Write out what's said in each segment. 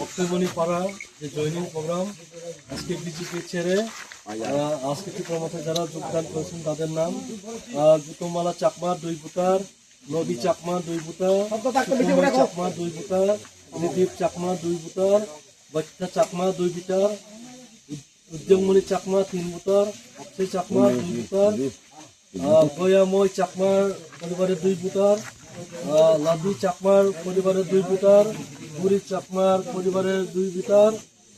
ভক্তমণি পাড়া যে joining programme আজকে বিজেপি ছেড়ে আজকে তীব্রমাথায় যারা যোগদান করেছেন তাদের নাম জুতোমালা Chakma 2 voter, Nadi Chakma 2 voter, Chakma 2 voter, Tridip Chakma 2 voter, Bachcha Chakma 2 voter, Udyogmoni Chakma 3 voter, Akshay Chakma 2 voter, Gayamoy চাকমার পরিবারের 2 ভোটার, লাদু চাকমার পরিবারের 2 ভোটার, বুড়ি চাকমার পরিবারের 2 ভোটার,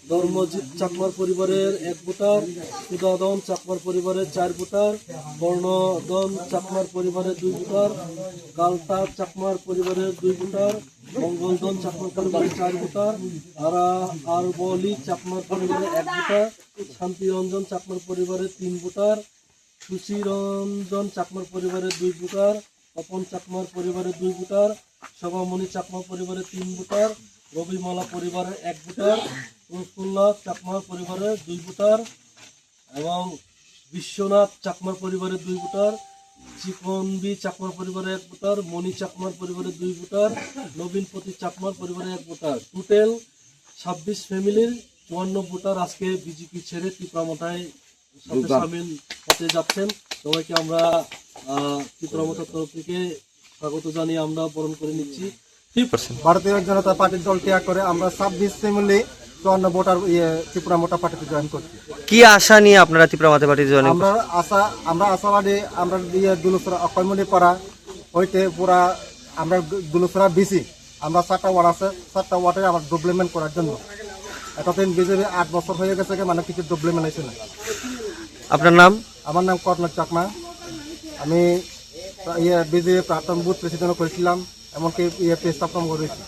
ধর্মজিৎ চাকমার পরিবারের 1 ভোটার, সুদাদন চাকমার পরিবারের 4 ভোটার, বর্ণদন চাকমার পরিবারের 2 ভোটার, কালতা চাকমার পরিবারের 2 ভোটার, মঙ্গলদন চাকমার পরিবারের 4 ভোটার, আরবলি চাকমার পরিবারের 1 ভোটার, শান্তিরঞ্জন চাকমার পরিবারের 3 ভোটার, সুশীরঞ্জন চাকমার পরিবারের 2 ভোটার, তপন চাকমার পরিবারের 2 ভোটার, শোভামণি চাকমার পরিবারের 3 ভোটার, রবিমালা পরিবারের 1 ভোটার, প্রফুল্লা চাকমার পরিবারের 2 ভোটার এবং বিশ্বনাথ চাকমার পরিবারের 2 ভোটার, চিকনবি চাকমার পরিবারের 1 ভোটার, মণি চাকমার পরিবারের 2 ভোটার, নবীনপতি চাকমার পরিবারের 1 ভোটার। টোটাল 26 ফ্যামিলির 54 ভোটার আজকে বিজেপি ছেড়ে তীব্রমাথায় সাথে সামিল হতে যাচ্ছেন। সবাইকে আমরা তীব্রমাথার তরফ থেকে স্বাগত জানিয়ে আমরা বরণ করে নিচ্ছি। ভারতীয় জনতা পার্টির দল ত্যাগ করে আমরা 26 ফ্যামিলি 54 ভোটার তীব্রমাথা পার্টিতে জয়েন করছি। কি আশা নিয়ে আপনারা তীব্রমাথা পার্টিতে জয়েন? আমরা আশাবাদী আমরা দুলুসরা অক্ষয়মণি পাড়া হইতে পুরা আমরা দুলুসরা বিসি আমরা 4টা ওয়ার্ড আছে, 4টা ওয়ার্ডে আমার ডেভেলপমেন্ট করার জন্য। এতদিন বিজেপি 8 বছর হয়ে গেছে মানে কিছু ডেভেলপমেন্ট হয়েছে না। আপনার নাম? আমার নাম কর্ণক চাকমা। আমি বিজেপি প্রাক্তন বুথ প্রেসিডেন্ট করেছিলাম, এমনকি স্থাপন করেছি।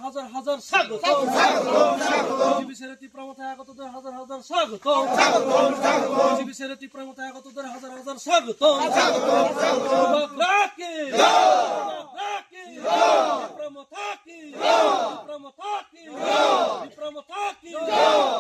হাজার হাজার স্বাগত, হাজার হাজার স্বাগত, হাজার হাজার স্বাগত।